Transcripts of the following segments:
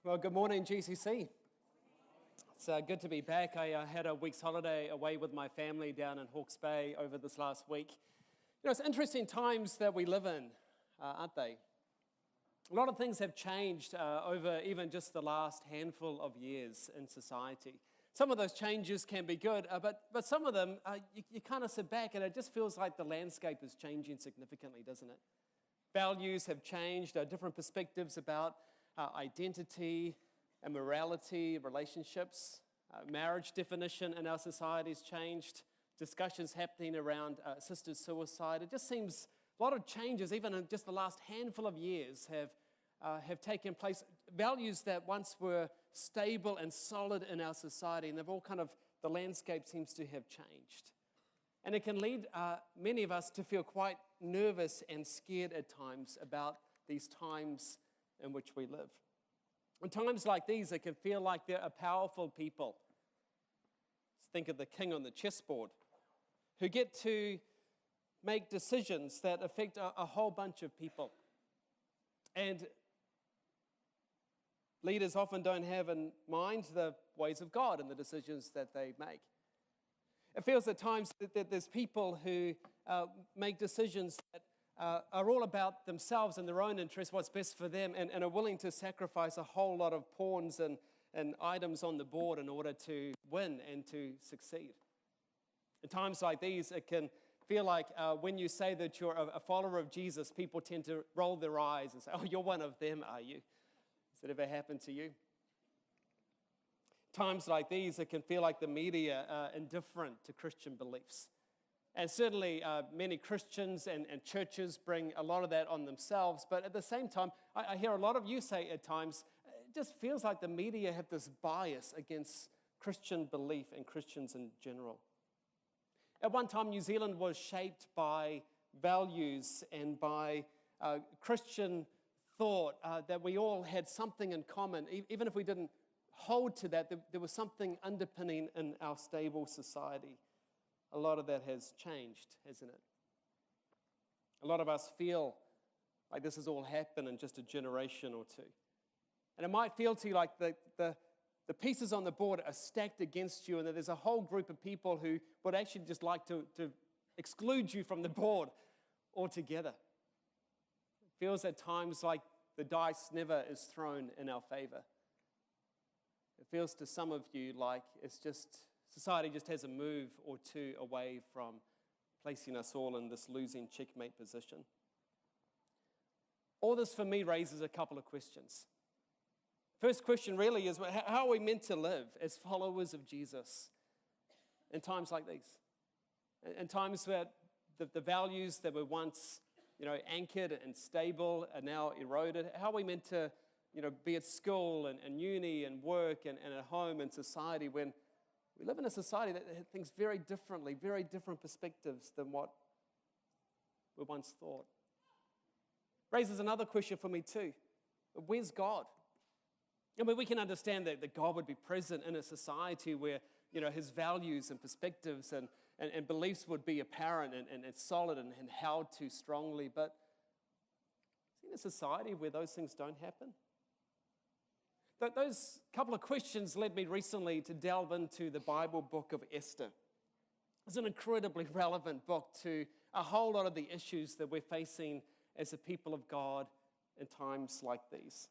Well, good morning, GCC. It's good to be back. I had a week's holiday away with my family down in Hawke's Bay over this last week. It's interesting times that we live in, aren't they? A lot of things have changed over even just the last handful of years in society. Some of those changes can be good, but some of them, you kind of sit back and it just feels like the landscape is changing significantly, doesn't it? Values have changed, different perspectives about identity and morality, relationships, marriage definition in our society has changed, discussions happening around assisted suicide. It just seems a lot of changes, even in just the last handful of years, have taken place. Values that once were stable and solid in our society, and they've all the landscape seems to have changed. And it can lead many of us to feel quite nervous and scared at times about these times in which we live. In times like these, it can feel like there are powerful people. Let's think of the king on the chessboard, who get to make decisions that affect a whole bunch of people. And leaders often don't have in mind the ways of God and the decisions that they make. It feels at times that there's people who make decisions that are all about themselves and their own interests, what's best for them, and are willing to sacrifice a whole lot of pawns and items on the board in order to win and to succeed. In times like these, it can feel like when you say that you're a follower of Jesus, people tend to roll their eyes and say, "Oh, you're one of them, are you?" Has that ever happened to you? Times like these, it can feel like the media are indifferent to Christian beliefs. And certainly many Christians and churches bring a lot of that on themselves. But at the same time, I hear a lot of you say at times, it just feels like the media have this bias against Christian belief and Christians in general. At one time, New Zealand was shaped by values and by Christian thought that we all had something in common. Even if we didn't hold to that, there was something underpinning in our stable society. A lot of that has changed, hasn't it? A lot of us feel like this has all happened in just a generation or two. And it might feel to you like the pieces on the board are stacked against you and that there's a whole group of people who would actually just like to exclude you from the board altogether. It feels at times like the dice never is thrown in our favor. It feels to some of you like society just has a move or two away from placing us all in this losing checkmate position. All this for me raises a couple of questions. First question really is, how are we meant to live as followers of Jesus in times like these? In times where the values that were once anchored and stable are now eroded. How are we meant to be at school and uni and work and at home and society when we live in a society that thinks very differently, very different perspectives than what we once thought? Raises another question for me too. Where's God? I mean, we can understand that God would be present in a society where his values and perspectives and beliefs would be apparent and solid and held to strongly. But in a society where those things don't happen? Those couple of questions led me recently to delve into the Bible book of Esther. It's an incredibly relevant book to a whole lot of the issues that we're facing as a people of God in times like these.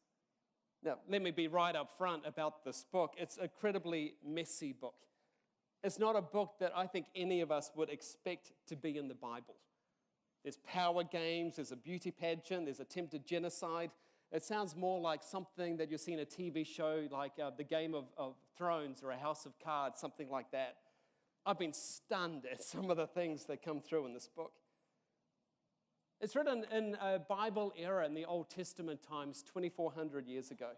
Now, let me be right up front about this book. It's an incredibly messy book. It's not a book that I think any of us would expect to be in the Bible. There's power games, there's a beauty pageant, there's attempted genocide. It sounds more like something that you see in a TV show like the Game of Thrones or a House of Cards, something like that. I've been stunned at some of the things that come through in this book. It's written in a Bible era in the Old Testament times, 2,400 years ago,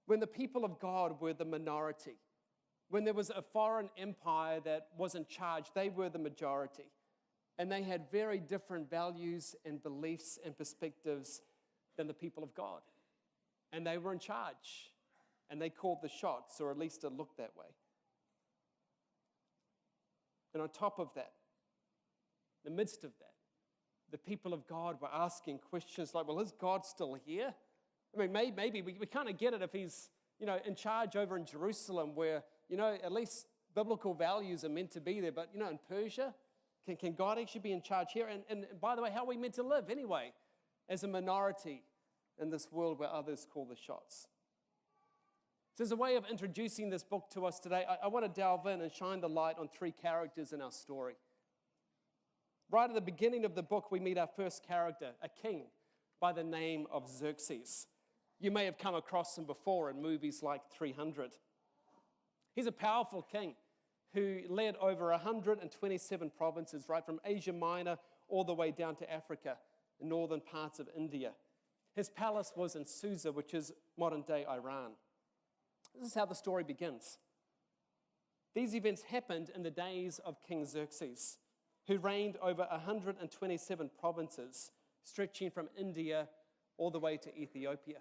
when the people of God were the minority. When there was a foreign empire that was in charge, they were the majority. And they had very different values and beliefs and perspectives than the people of God. And they were in charge. And they called the shots, or at least it looked that way. And on top of that, in the midst of that, the people of God were asking questions like, well, is God still here? I mean, maybe we kind of get it if he's, in charge over in Jerusalem where, at least biblical values are meant to be there. But, in Persia, can God actually be in charge here? And by the way, how are we meant to live anyway as a minority in this world where others call the shots? So as a way of introducing this book to us today, I want to delve in and shine the light on three characters in our story. Right at the beginning of the book, we meet our first character, a king by the name of Xerxes. You may have come across him before in movies like 300. He's a powerful king who led over 127 provinces, right from Asia Minor all the way down to Africa, the northern parts of India. His palace was in Susa, which is modern-day Iran. This is how the story begins. These events happened in the days of King Xerxes, who reigned over 127 provinces, stretching from India all the way to Ethiopia.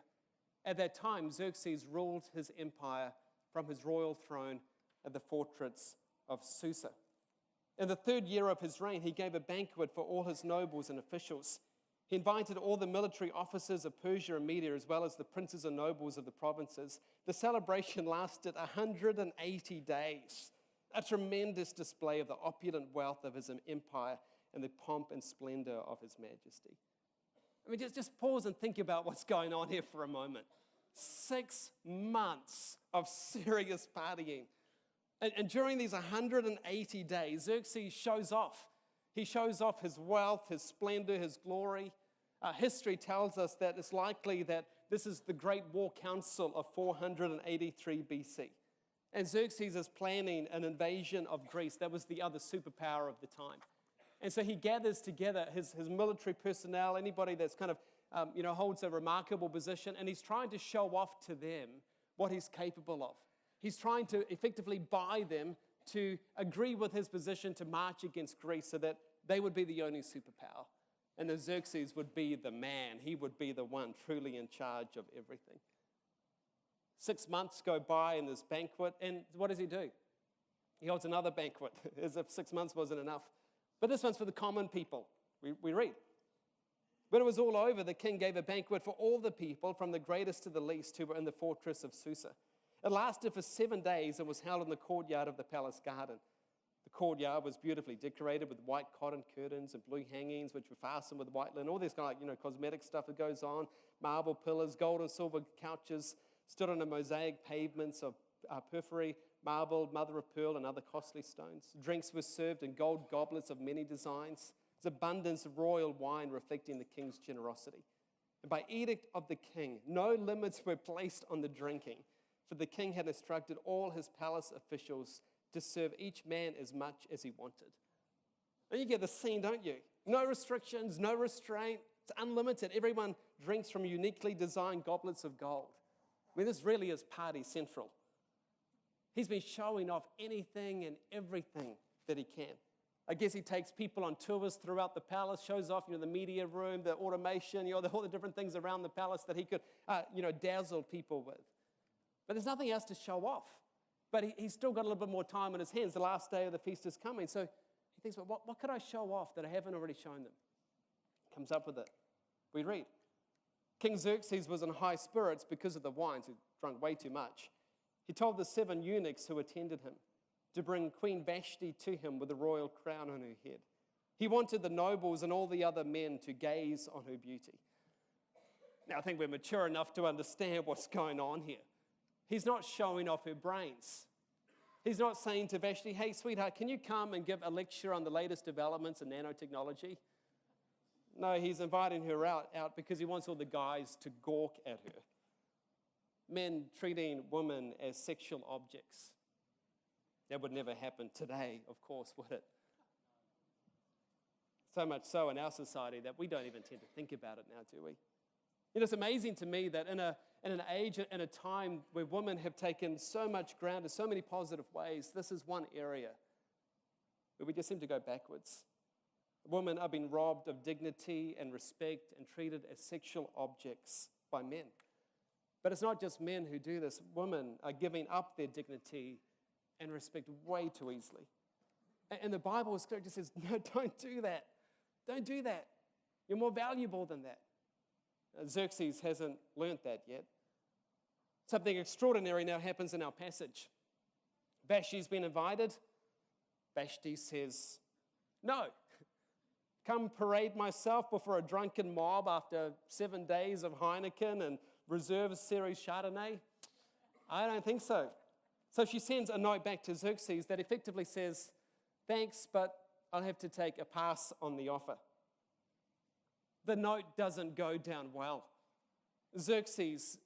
At that time, Xerxes ruled his empire from his royal throne at the fortress of Susa. In the 3rd year of his reign, he gave a banquet for all his nobles and officials. He invited all the military officers of Persia and Media, as well as the princes and nobles of the provinces. The celebration lasted 180 days, a tremendous display of the opulent wealth of his empire and the pomp and splendor of his majesty. I mean, just pause and think about what's going on here for a moment. 6 months of serious partying. And during these 180 days, Xerxes shows off. He shows off his wealth, his splendor, his glory. History tells us that it's likely that this is the Great War Council of 483 BC. And Xerxes is planning an invasion of Greece. That was the other superpower of the time. And so he gathers together his military personnel, anybody that's kind of, holds a remarkable position, and he's trying to show off to them what he's capable of. He's trying to effectively buy them to agree with his position to march against Greece so that they would be the only superpower. And that Xerxes would be the man. He would be the one truly in charge of everything. 6 months go by in this banquet, and what does he do? He holds another banquet, as if 6 months wasn't enough. But this one's for the common people. We read. When it was all over, the king gave a banquet for all the people, from the greatest to the least, who were in the fortress of Susa. It lasted for 7 days and was held in the courtyard of the palace garden. The courtyard was beautifully decorated with white cotton curtains and blue hangings, which were fastened with white linen. All this kind of cosmetic stuff that goes on. Marble pillars, gold and silver couches stood on a mosaic pavements of porphyry, marble, mother of pearl, and other costly stones. Drinks were served in gold goblets of many designs. There's abundance of royal wine reflecting the king's generosity. And by edict of the king, no limits were placed on the drinking, for the king had instructed all his palace officials to serve each man as much as he wanted. And you get the scene, don't you? No restrictions, no restraint. It's unlimited. Everyone drinks from uniquely designed goblets of gold. I mean, this really is party central. He's been showing off anything and everything that he can. I guess he takes people on tours throughout the palace, shows off, the media room, the automation, all the different things around the palace that he could, dazzle people with. But there's nothing else to show off. But he's still got a little bit more time on his hands. The last day of the feast is coming. So he thinks, well, what could I show off that I haven't already shown them? Comes up with it. We read. King Xerxes was in high spirits because of the wines. He drank way too much. He told the 7 eunuchs who attended him to bring Queen Vashti to him with a royal crown on her head. He wanted the nobles and all the other men to gaze on her beauty. Now, I think we're mature enough to understand what's going on here. He's not showing off her brains. He's not saying to Vashti, hey, sweetheart, can you come and give a lecture on the latest developments in nanotechnology? No, he's inviting her out because he wants all the guys to gawk at her. Men treating women as sexual objects. That would never happen today, of course, would it? So much so in our society that we don't even tend to think about it now, do we? It's amazing to me that in an age and a time where women have taken so much ground in so many positive ways, this is one area where we just seem to go backwards. Women are being robbed of dignity and respect and treated as sexual objects by men. But it's not just men who do this. Women are giving up their dignity and respect way too easily. And the Bible is clear. It just says, no, don't do that. Don't do that. You're more valuable than that. Xerxes hasn't learnt that yet. Something extraordinary now happens in our passage. Vashti's been invited. Vashti says, no. Come parade myself before a drunken mob after 7 days of Heineken and Reserve Series Chardonnay? I don't think so. So she sends a note back to Xerxes that effectively says, thanks, but I'll have to take a pass on the offer. The note doesn't go down well. Xerxes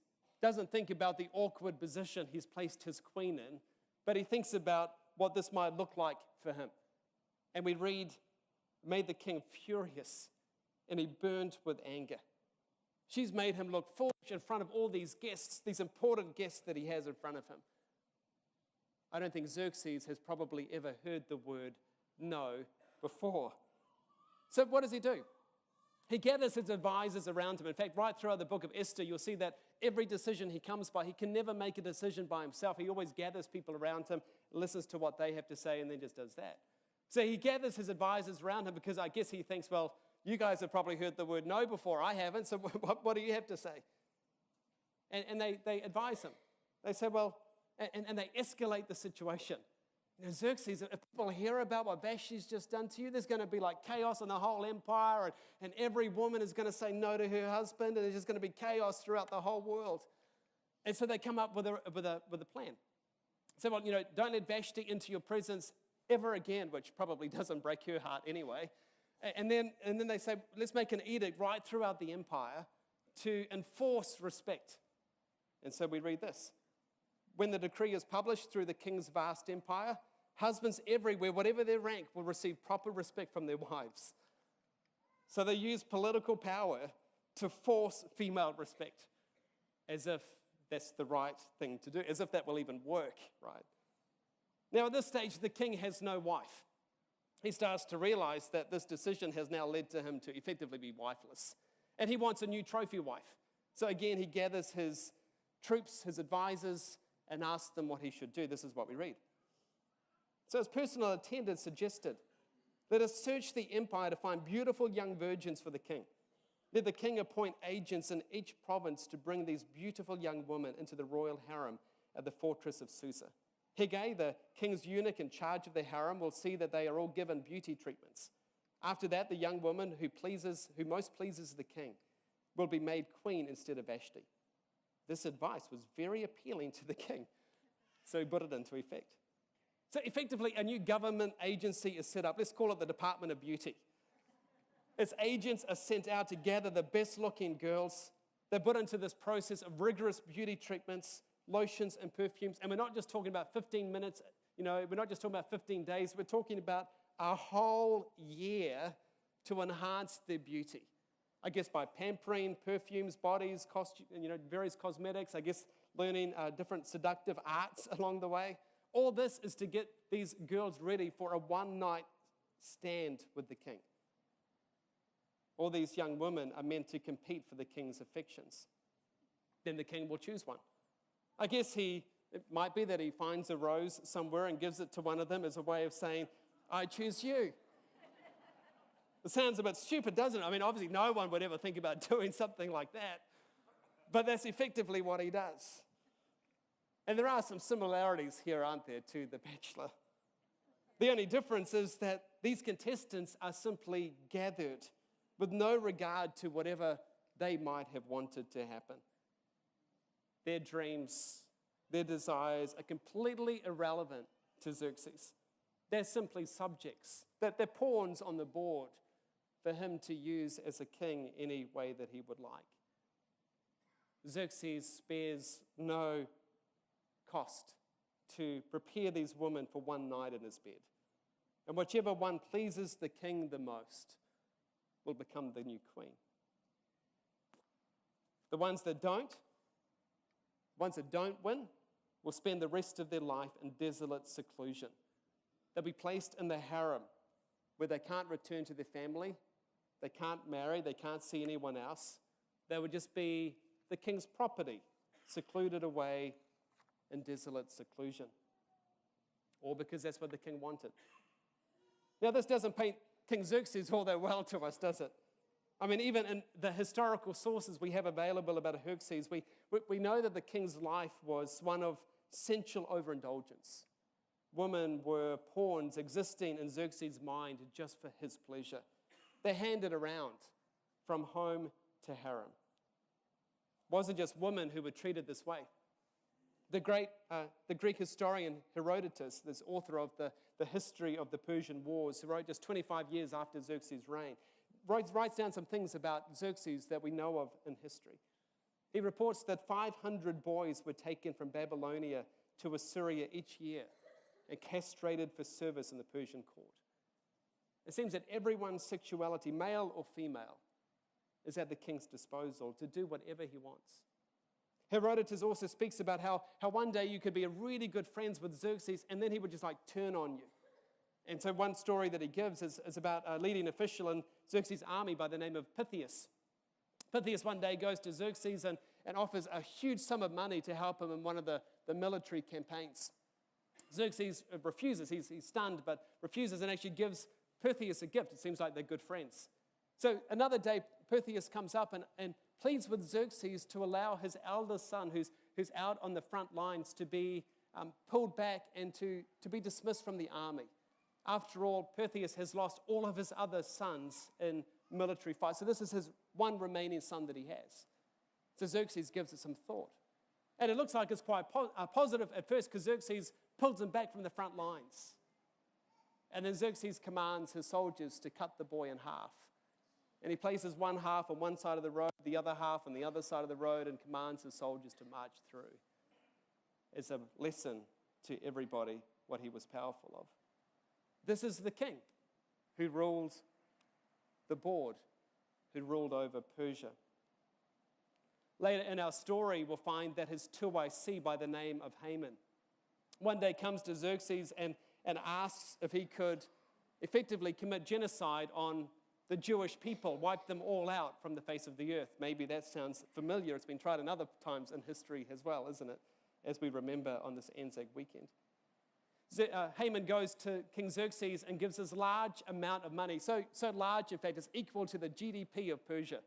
doesn't think about the awkward position he's placed his queen in, but he thinks about what this might look like for him. And we read, made the king furious, and he burned with anger. She's made him look foolish in front of all these guests, these important guests that he has in front of him. I don't think Xerxes has probably ever heard the word no before. So what does he do? He gathers his advisors around him. In fact, right throughout the book of Esther, you'll see that every decision he comes by, he can never make a decision by himself. He always gathers people around him, listens to what they have to say, and then just does that. So he gathers his advisors around him because I guess he thinks, well, you guys have probably heard the word no before. I haven't, so what do you have to say? And they advise him. They say, well, and they escalate the situation. Xerxes, if people hear about what Vashti's just done to you, there's going to be like chaos in the whole empire, and every woman is going to say no to her husband, and there's just going to be chaos throughout the whole world. And so they come up with a plan. So, well, don't let Vashti into your presence ever again, which probably doesn't break her heart anyway. And then they say, let's make an edict right throughout the empire to enforce respect. And so we read this. When the decree is published through the king's vast empire, husbands everywhere, whatever their rank, will receive proper respect from their wives. So they use political power to force female respect, as if that's the right thing to do, as if that will even work, right? Now, at this stage, the king has no wife. He starts to realize that this decision has now led to him to effectively be wifeless. And he wants a new trophy wife. So again, he gathers his troops, his advisors, and asks them what he should do. This is what we read. So his personal attendant suggested, let us search the empire to find beautiful young virgins for the king. Let the king appoint agents in each province to bring these beautiful young women into the royal harem at the fortress of Susa. Haggai, the king's eunuch in charge of the harem, will see that they are all given beauty treatments. After that, the young woman who most pleases the king will be made queen instead of Vashti. This advice was very appealing to the king, so he put it into effect. So effectively, a new government agency is set up. Let's call it the Department of Beauty. Its agents are sent out to gather the best-looking girls. They're put into this process of rigorous beauty treatments, lotions and perfumes. And we're not just talking about 15 minutes, we're not just talking about 15 days. We're talking about a whole year to enhance their beauty. I guess by pampering, perfumes, bodies, various cosmetics, I guess learning different seductive arts along the way. All this is to get these girls ready for a one-night stand with the king. All these young women are meant to compete for the king's affections. Then the king will choose one. I guess it might be that he finds a rose somewhere and gives it to one of them as a way of saying, I choose you. It sounds a bit stupid, doesn't it? I mean, obviously no one would ever think about doing something like that. But that's effectively what he does. And there are some similarities here, aren't there, to The Bachelor? The only difference is that these contestants are simply gathered with no regard to whatever they might have wanted to happen. Their dreams, their desires are completely irrelevant to Xerxes. They're simply subjects, that they're pawns on the board for him to use as a king any way that he would like. Xerxes spares no cost to prepare these women for one night in his bed. And whichever one pleases the king the most will become the new queen. The ones that don't win will spend the rest of their life in desolate seclusion. They'll be placed in the harem where they can't return to their family, they can't marry, they can't see anyone else. They would just be the king's property, secluded away in desolate seclusion. All because that's what the king wanted. Now, this doesn't paint King Xerxes all that well to us, does it? I mean, even in the historical sources we have available about Xerxes, we know that the king's life was one of sensual overindulgence. Women were pawns existing in Xerxes' mind just for his pleasure. They handed around from home to harem. It wasn't just women who were treated this way. The Greek historian Herodotus, this author of the history of the Persian Wars, who wrote just 25 years after Xerxes' reign, writes down some things about Xerxes that we know of in history. He reports that 500 boys were taken from Babylonia to Assyria each year and castrated for service in the Persian court. It seems that everyone's sexuality, male or female, is at the king's disposal to do whatever he wants. Herodotus also speaks about how one day you could be really good friends with Xerxes and then he would just turn on you. And so one story that he gives is about a leading official in Xerxes' army by the name of Pythias. Pythias one day goes to Xerxes and offers a huge sum of money to help him in one of the military campaigns. Xerxes refuses. He's stunned, but refuses and actually gives Pythias a gift. It seems like they're good friends. So another day, Pythias comes up and pleads with Xerxes to allow his eldest son, who's out on the front lines, to be pulled back and to be dismissed from the army. After all, Pythias has lost all of his other sons in military fights. So this is his one remaining son that he has. So Xerxes gives it some thought. And it looks like it's quite positive at first because Xerxes pulls him back from the front lines. And then Xerxes commands his soldiers to cut the boy in half. And he places one half on one side of the road, the other half on the other side of the road, and commands his soldiers to march through. It's a lesson to everybody what he was powerful of. This is the king who ruled the board, who ruled over Persia. Later in our story, we'll find that his 2IC by the name of Haman one day comes to Xerxes and asks if he could effectively commit genocide on the Jewish people, wipe them all out from the face of the earth. Maybe that sounds familiar. It's been tried in other times in history as well, isn't it? As we remember on this Anzac weekend. Haman goes to King Xerxes and gives this large amount of money, so large, in fact, it's equal to the GDP of Persia.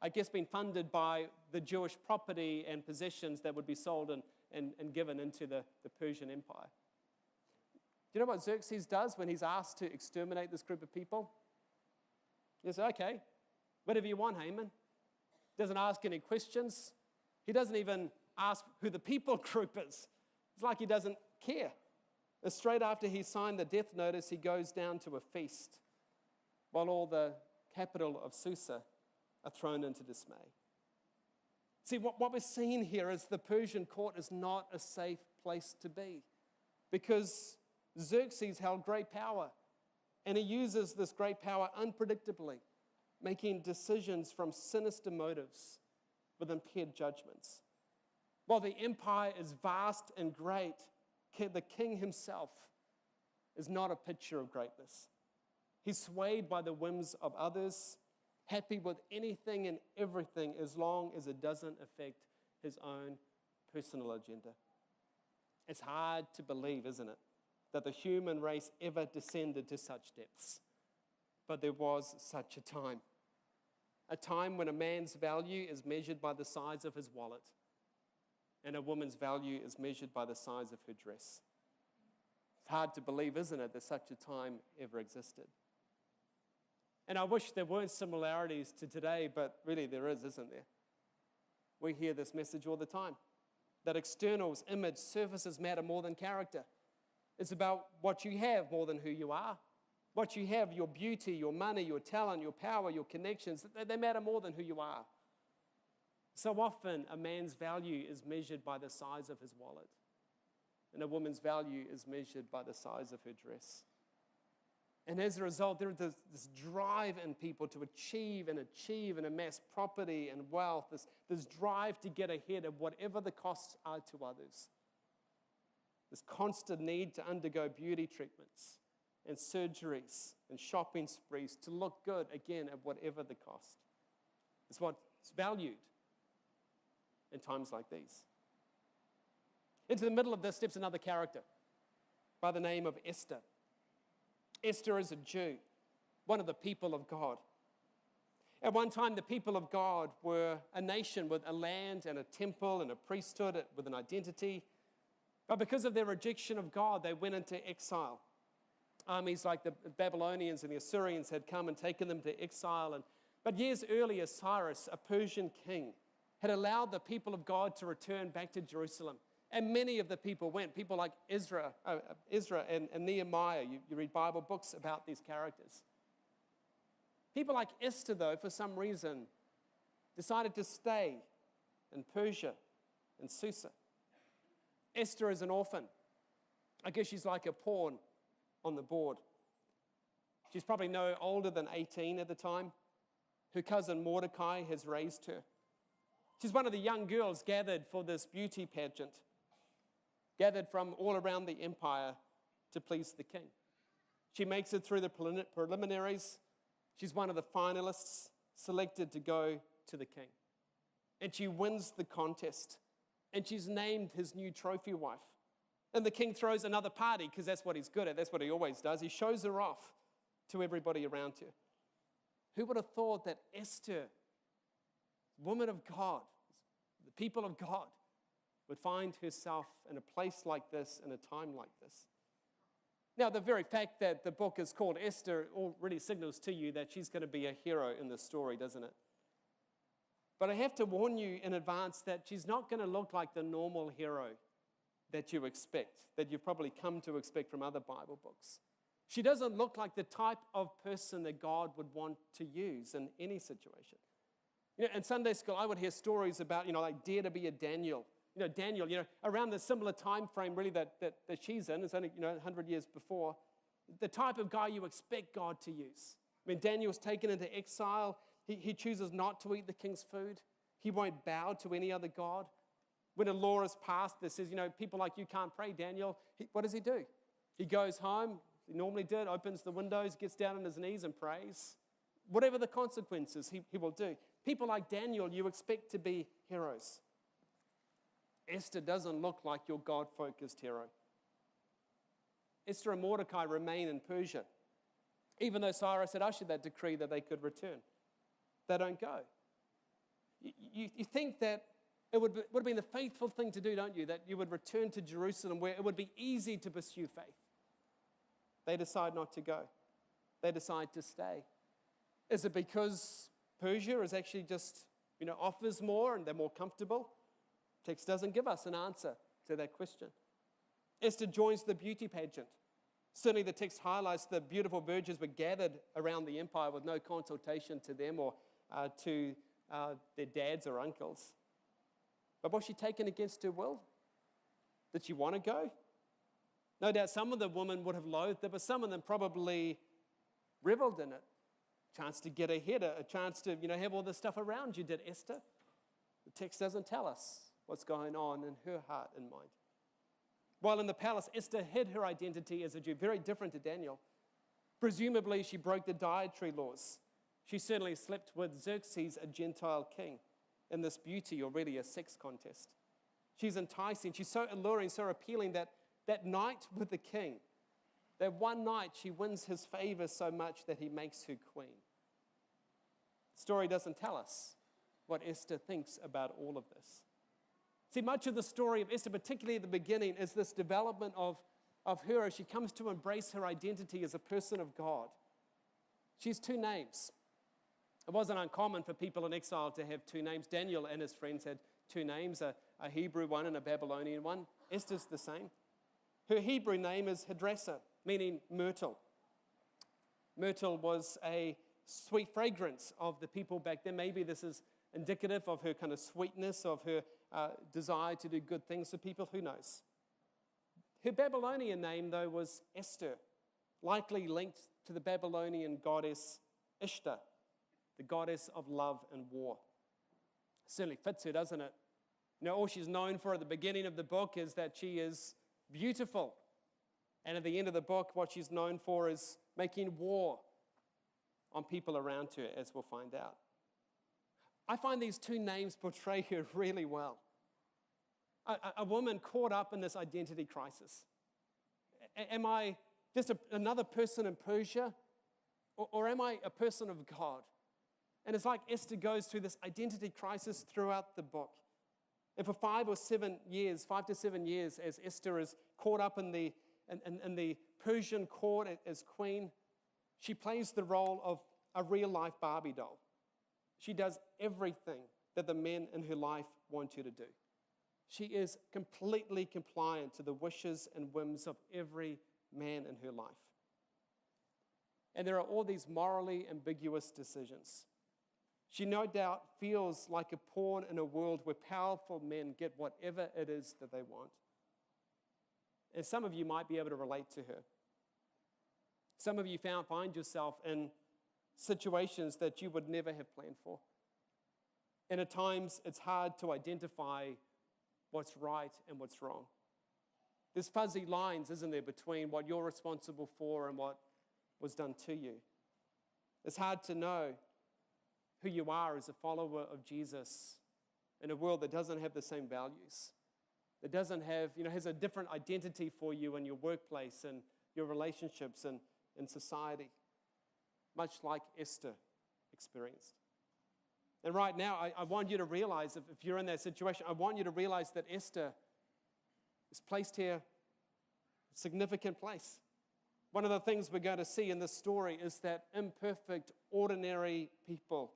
I guess being funded by the Jewish property and possessions that would be sold and given into the Persian Empire. Do you know what Xerxes does when he's asked to exterminate this group of people? He says, okay, whatever you want, Haman. Doesn't ask any questions. He doesn't even ask who the people group is. It's like he doesn't care. And straight after he signed the death notice, he goes down to a feast while all the capital of Susa are thrown into dismay. See, what we're seeing here is the Persian court is not a safe place to be because Xerxes held great power and he uses this great power unpredictably, making decisions from sinister motives with impaired judgments. While the empire is vast and great, the king himself is not a picture of greatness. He's swayed by the whims of others, happy with anything and everything as long as it doesn't affect his own personal agenda. It's hard to believe, isn't it, that the human race ever descended to such depths. But there was such a time when a man's value is measured by the size of his wallet, and a woman's value is measured by the size of her dress. It's hard to believe, isn't it, that such a time ever existed. And I wish there weren't similarities to today, but really there is, isn't there? We hear this message all the time, that externals, image, surfaces matter more than character. It's about what you have more than who you are. What you have, your beauty, your money, your talent, your power, your connections, they matter more than who you are. So often, a man's value is measured by the size of his wallet, and a woman's value is measured by the size of her dress. And as a result, there is this drive in people to achieve and amass property and wealth, this drive to get ahead of whatever the costs are to others. This constant need to undergo beauty treatments and surgeries and shopping sprees to look good, again, at whatever the cost. It's what's valued in times like these. Into the middle of this steps another character by the name of Esther. Esther is a Jew, one of the people of God. At one time, the people of God were a nation with a land and a temple and a priesthood with an identity. But because of their rejection of God, they went into exile. Armies like the Babylonians and the Assyrians had come and taken them to exile. But years earlier, Cyrus, a Persian king, had allowed the people of God to return back to Jerusalem. And many of the people went. People like Ezra and Nehemiah. You read Bible books about these characters. People like Esther, though, for some reason, decided to stay in Persia and Susa. Esther is an orphan. I guess she's like a pawn on the board. She's probably no older than 18 at the time. Her cousin Mordecai has raised her. She's one of the young girls gathered for this beauty pageant, gathered from all around the empire to please the king. She makes it through the preliminaries. She's one of the finalists selected to go to the king. And she wins the contest. And she's named his new trophy wife. And the king throws another party because that's what he's good at. That's what he always does. He shows her off to everybody around her. Who would have thought that Esther, woman of God, the people of God, would find herself in a place like this, in a time like this? Now, the very fact that the book is called Esther already signals to you that she's going to be a hero in the story, doesn't it? But I have to warn you in advance that she's not going to look like the normal hero that you expect, that you've probably come to expect from other Bible books. She doesn't look like the type of person that God would want to use in any situation. In Sunday school, I would hear stories about, like dare to be a Daniel. Daniel, around the similar time frame really that she's in, it's only, 100 years before, the type of guy you expect God to use. I mean, Daniel's taken into exile. He chooses not to eat the king's food. He won't bow to any other god. When a law is passed that says, people like you can't pray, Daniel, what does he do? He goes home, he normally did, opens the windows, gets down on his knees and prays. Whatever the consequences, he will do. People like Daniel, you expect to be heroes. Esther doesn't look like your God-focused hero. Esther and Mordecai remain in Persia, even though Cyrus had ushered that decree that they could return. They don't go. You think that it would have been the faithful thing to do, don't you? That you would return to Jerusalem where it would be easy to pursue faith. They decide not to go. They decide to stay. Is it because Persia is actually just, offers more and they're more comfortable? Text doesn't give us an answer to that question. Esther joins the beauty pageant. Certainly the text highlights the beautiful virgins were gathered around the empire with no consultation to them or to their dads or uncles. But was she taken against her will? Did she want to go? No doubt some of the women would have loathed it, but some of them probably reveled in it. A chance to get ahead, a chance to have all this stuff around you, did Esther? The text doesn't tell us what's going on in her heart and mind. While in the palace, Esther hid her identity as a Jew, very different to Daniel. Presumably, she broke the dietary laws. She certainly slept with Xerxes, a Gentile king, in this beauty, or really a sex contest. She's enticing. She's so alluring, so appealing that night with the king, that one night she wins his favor so much that he makes her queen. The story doesn't tell us what Esther thinks about all of this. See, much of the story of Esther, particularly at the beginning, is this development of her as she comes to embrace her identity as a person of God. She has two names. It wasn't uncommon for people in exile to have two names. Daniel and his friends had two names, a Hebrew one and a Babylonian one. Esther's the same. Her Hebrew name is Hadassah, meaning myrtle. Myrtle was a sweet fragrance of the people back then. Maybe this is indicative of her kind of sweetness, of her desire to do good things for people. Who knows? Her Babylonian name, though, was Esther, likely linked to the Babylonian goddess Ishtar, the goddess of love and war. Certainly fits her, doesn't it? All she's known for at the beginning of the book is that she is beautiful. And at the end of the book, what she's known for is making war on people around her, as we'll find out. I find these two names portray her really well. A woman caught up in this identity crisis. Am I just another person in Persia? Or am I a person of God? And it's like Esther goes through this identity crisis throughout the book. And for 5 to 7 years, as Esther is caught up in the Persian court as queen, she plays the role of a real-life Barbie doll. She does everything that the men in her life want you to do. She is completely compliant to the wishes and whims of every man in her life. And there are all these morally ambiguous decisions. She no doubt feels like a pawn in a world where powerful men get whatever it is that they want. And some of you might be able to relate to her. Some of you find yourself in situations that you would never have planned for. And at times, it's hard to identify what's right and what's wrong. There's fuzzy lines, isn't there, between what you're responsible for and what was done to you. It's hard to know who you are as a follower of Jesus in a world that doesn't have the same values, that doesn't have, has a different identity for you in your workplace and your relationships and in society, much like Esther experienced. And right now, I want you to realize, if you're in that situation, I want you to realize that Esther is placed here in a significant place. One of the things we're going to see in this story is that imperfect, ordinary people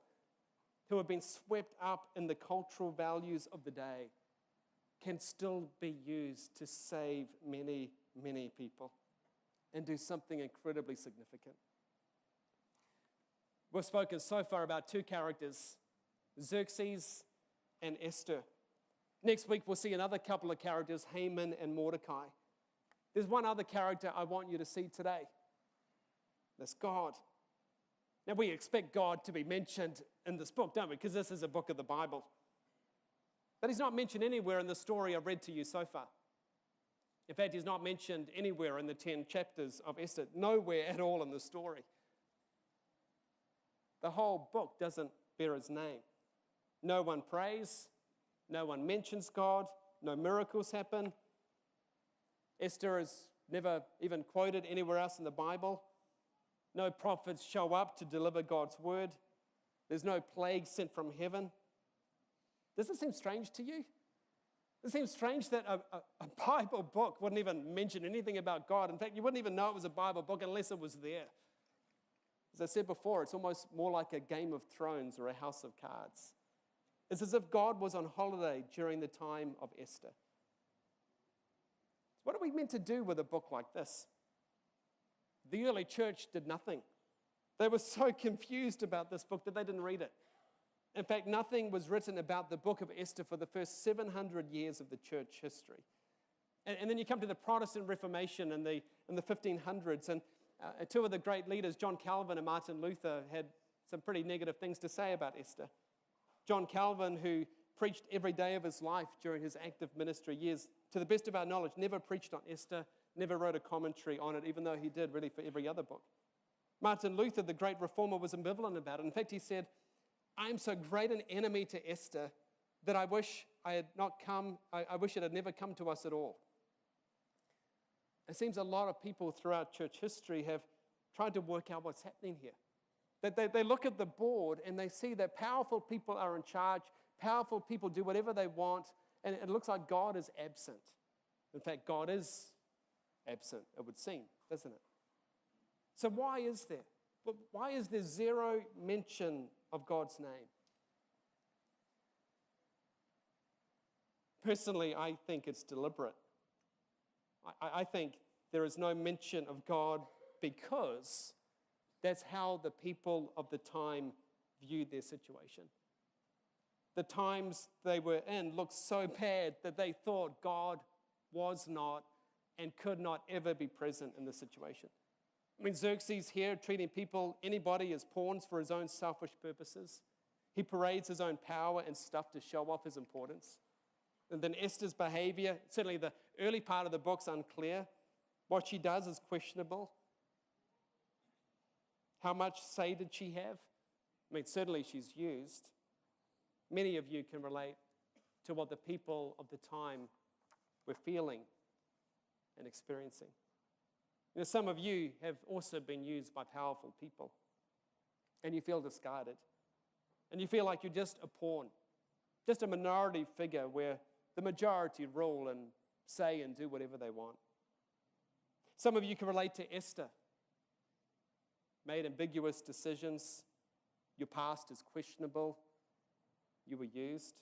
who have been swept up in the cultural values of the day can still be used to save many, many people and do something incredibly significant. We've spoken so far about 2 characters, Xerxes and Esther. Next week, we'll see another couple of characters, Haman and Mordecai. There's one other character I want you to see today. That's God. Now, we expect God to be mentioned in this book, don't we? Because this is a book of the Bible. But he's not mentioned anywhere in the story I've read to you so far. In fact, he's not mentioned anywhere in the 10 chapters of Esther. Nowhere at all in the story. The whole book doesn't bear his name. No one prays. No one mentions God. No miracles happen. Esther is never even quoted anywhere else in the Bible. No prophets show up to deliver God's word. There's no plague sent from heaven. Does it seem strange to you? It seems strange that a Bible book wouldn't even mention anything about God. In fact, you wouldn't even know it was a Bible book unless it was there. As I said before, it's almost more like a Game of Thrones or a House of Cards. It's as if God was on holiday during the time of Esther. What are we meant to do with a book like this? The early church did nothing. They were so confused about this book that they didn't read it. In fact, nothing was written about the book of Esther for the first 700 years of the church history. And then you come to the Protestant Reformation in the 1500s, and 2 of the great leaders, John Calvin and Martin Luther, had some pretty negative things to say about Esther. John Calvin, who preached every day of his life during his active ministry years, to the best of our knowledge, never preached on Esther, never wrote a commentary on it, even though he did really for every other book. Martin Luther, the great reformer, was ambivalent about it. In fact, he said, I am so great an enemy to Esther that I wish it had never come to us at all. It seems a lot of people throughout church history have tried to work out what's happening here. That they look at the board and they see that powerful people are in charge, powerful people do whatever they want, and it looks like God is absent. In fact, God is absent, it would seem, doesn't it? So why is there? Why is there zero mention of God's name? Personally, I think it's deliberate. I think there is no mention of God because that's how the people of the time viewed their situation. The times they were in looked so bad that they thought God was not and could not ever be present in the situation. I mean, Xerxes here treating people, anybody, as pawns for his own selfish purposes. He parades his own power and stuff to show off his importance. And then Esther's behavior, certainly the early part of the book's unclear. What she does is questionable. How much say did she have? I mean, certainly she's used. Many of you can relate to what the people of the time were feeling and experiencing. You know, some of you have also been used by powerful people, and you feel discarded. and you feel like you're just a pawn, just a minority figure where the majority rule and say and do whatever they want. Some of you can relate to Esther. Made ambiguous decisions. Your past is questionable. You were used.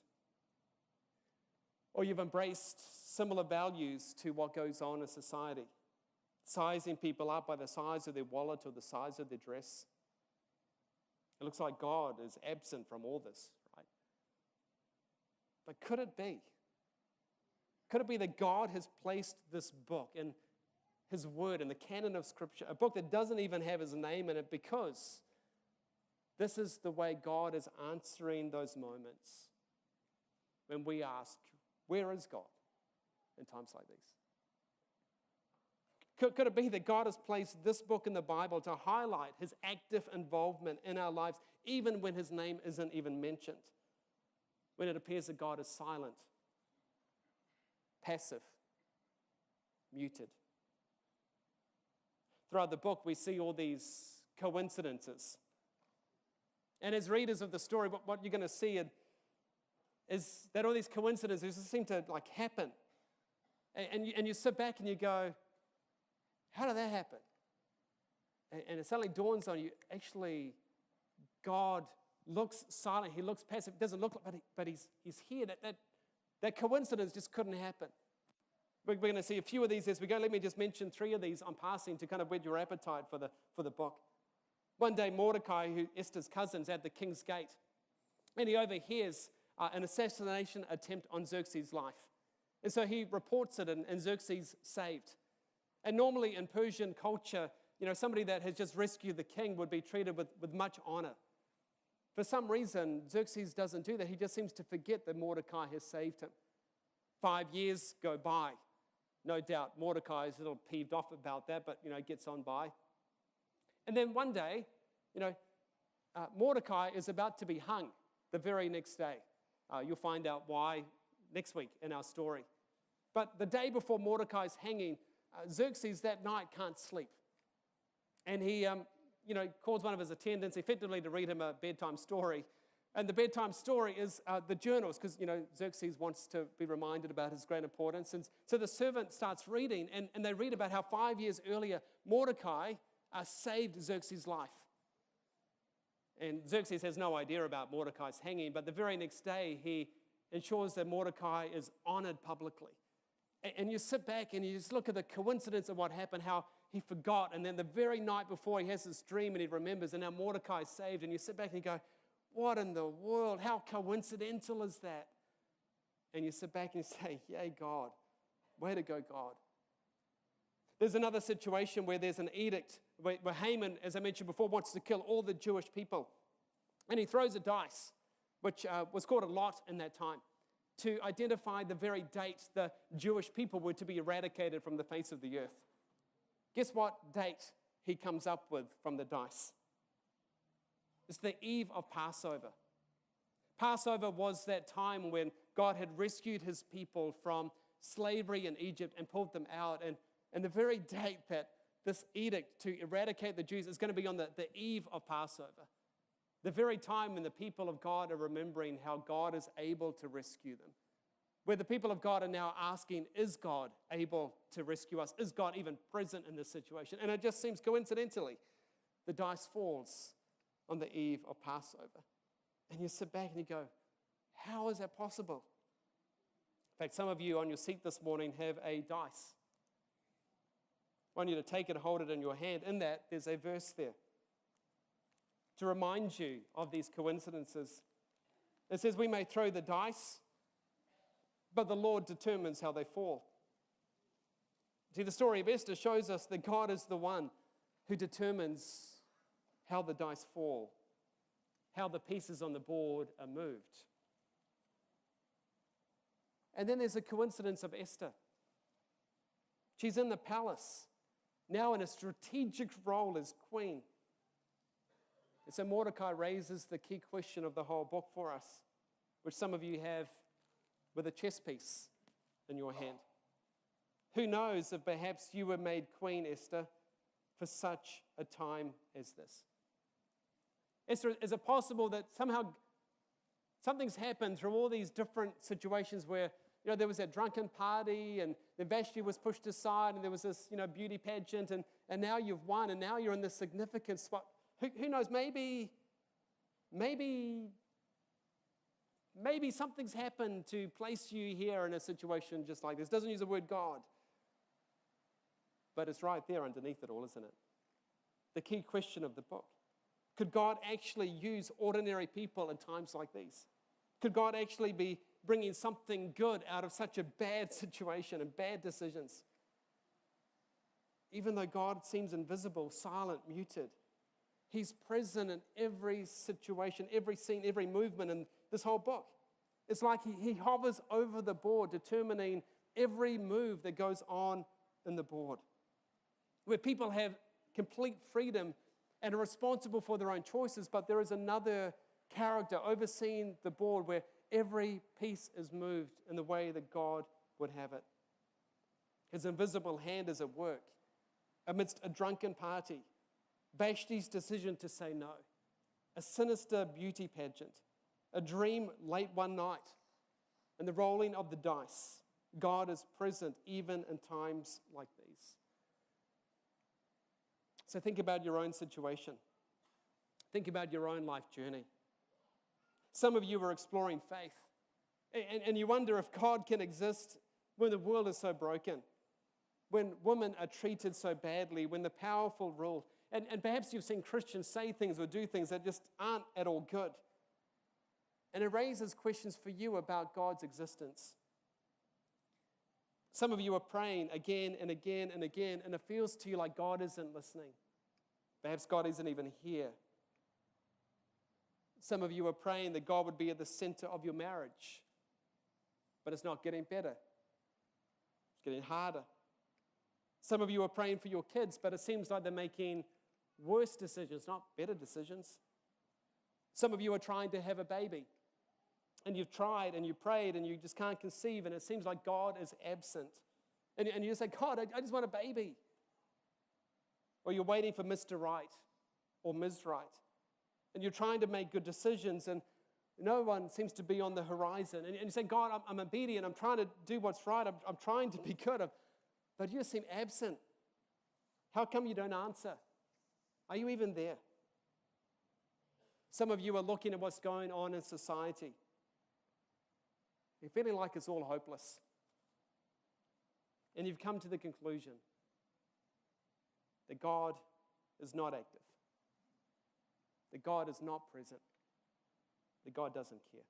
Or you've embraced similar values to what goes on in society, sizing people up by the size of their wallet or the size of their dress. It looks like God is absent from all this, right? But could it be? Could it be that God has placed this book in His Word, in the canon of Scripture, a book that doesn't even have His name in it, because this is the way God is answering those moments when we ask, where is God in times like these? Could it be that God has placed this book in the Bible to highlight His active involvement in our lives, even when His name isn't even mentioned, when it appears that God is silent, passive, muted? Throughout the book, we see all these coincidences. And as readers of the story, what you're going to see is that all these coincidences just seem to happen. And you sit back and you go, how did that happen? And it suddenly dawns on you, actually, God looks silent. He looks passive. It doesn't look like, but he's here. That coincidence just couldn't happen. We're going to see a few of these as we go. Let me just mention 3 of these on passing to kind of whet your appetite for the book. One day, Mordecai, who Esther's cousin, is at the king's gate, and he overhears an assassination attempt on Xerxes' life. And so he reports it, and Xerxes saved. And normally in Persian culture, somebody that has just rescued the king would be treated with much honor. For some reason, Xerxes doesn't do that. He just seems to forget that Mordecai has saved him. 5 years go by. No doubt Mordecai is a little peeved off about that, but, gets on by. And then one day, Mordecai is about to be hung the very next day. You'll find out why next week in our story. But the day before Mordecai's hanging, Xerxes that night can't sleep. And he, calls one of his attendants effectively to read him a bedtime story. And the bedtime story is the journals, because, Xerxes wants to be reminded about his great importance. And so the servant starts reading, and they read about how 5 years earlier, Mordecai saved Xerxes' life. And Xerxes has no idea about Mordecai's hanging, but the very next day, he ensures that Mordecai is honored publicly. And you sit back and you just look at the coincidence of what happened, how he forgot, and then the very night before he has this dream and he remembers, and now Mordecai is saved, and you sit back and you go, what in the world? How coincidental is that? And you sit back and you say, yay, God. Way to go, God. There's another situation where there's an edict where Haman, as I mentioned before, wants to kill all the Jewish people. And he throws a dice, which was called a lot in that time, to identify the very date the Jewish people were to be eradicated from the face of the earth. Guess what date he comes up with from the dice? It's the eve of Passover. Passover was that time when God had rescued His people from slavery in Egypt and pulled them out. And the very date that this edict to eradicate the Jews is going to be on the eve of Passover. The very time when the people of God are remembering how God is able to rescue them. Where the people of God are now asking, is God able to rescue us? Is God even present in this situation? And it just seems coincidentally, the dice falls on the eve of Passover. And you sit back and you go, how is that possible? In fact, some of you on your seat this morning have a dice. I want you to take it, hold it in your hand. In that, there's a verse there to remind you of these coincidences. It says, we may throw the dice, but the Lord determines how they fall. See, the story of Esther shows us that God is the one who determines how the dice fall, how the pieces on the board are moved. And then there's a coincidence of Esther. She's in the palace, now in a strategic role as queen. And so Mordecai raises the key question of the whole book for us, which some of you have with a chess piece in your hand. Who knows if perhaps you were made queen, Esther, for such a time as this? Esther, is it possible that somehow Something's happened through all these different situations where, there was that drunken party and then Vashti was pushed aside and there was this, beauty pageant and now you've won and now you're in this significant spot. Who knows, maybe something's happened to place you here in a situation just like this. Doesn't use the word God. But it's right there underneath it all, isn't it? The key question of the book. Could God actually use ordinary people in times like these? Could God actually be bringing something good out of such a bad situation and bad decisions? Even though God seems invisible, silent, muted, He's present in every situation, every scene, every movement in this whole book. It's like he hovers over the board, determining every move that goes on in the board. Where people have complete freedom and are responsible for their own choices, but there is another character overseeing the board where every piece is moved in the way that God would have it. His invisible hand is at work amidst a drunken party, Vashti's decision to say no, a sinister beauty pageant, a dream late one night, and the rolling of the dice. God is present even in times like these. So think about your own situation. Think about your own life journey. Some of you are exploring faith, and you wonder if God can exist when the world is so broken, when women are treated so badly, when the powerful rule. And perhaps you've seen Christians say things or do things that just aren't at all good. And it raises questions for you about God's existence. Some of you are praying again and again and again, and it feels to you like God isn't listening. Perhaps God isn't even here. Some of you are praying that God would be at the center of your marriage, but it's not getting better. It's getting harder. Some of you are praying for your kids, but it seems like they're making worse decisions, not better decisions. Some of you are trying to have a baby, and you've tried and you prayed and you just can't conceive, and it seems like God is absent. And you say, God, I just want a baby. Or you're waiting for Mr. Right or Ms. Right, and you're trying to make good decisions, and no one seems to be on the horizon. And you say, God, I'm obedient. I'm trying to do what's right. I'm trying to be good. But you seem absent. How come you don't answer? Are you even there? Some of you are looking at what's going on in society. You're feeling like it's all hopeless. And you've come to the conclusion that God is not active, that God is not present, that God doesn't care.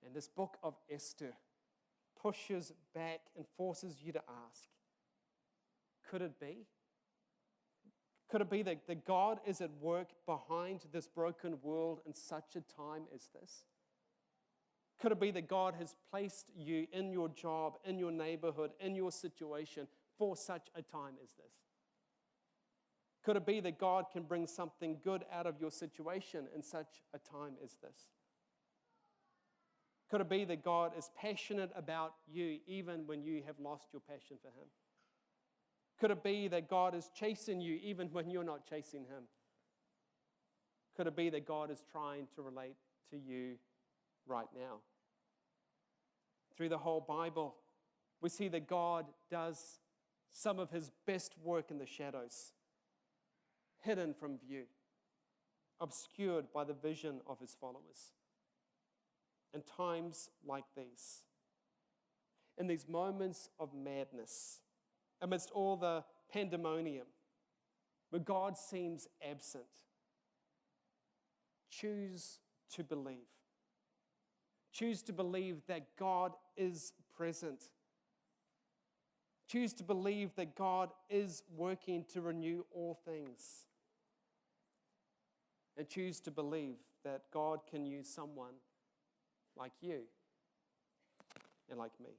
And this book of Esther pushes back and forces you to ask, could it be? Could it be that God is at work behind this broken world in such a time as this? Could it be that God has placed you in your job, in your neighborhood, in your situation for such a time as this? Could it be that God can bring something good out of your situation in such a time as this? Could it be that God is passionate about you even when you have lost your passion for Him? Could it be that God is chasing you even when you're not chasing Him? Could it be that God is trying to relate to you right now? Through the whole Bible, we see that God does some of His best work in the shadows, hidden from view, obscured by the vision of His followers. In times like these, in these moments of madness, amidst all the pandemonium, where God seems absent, choose to believe. Choose to believe that God is present. Choose to believe that God is working to renew all things. And choose to believe that God can use someone like you and like me.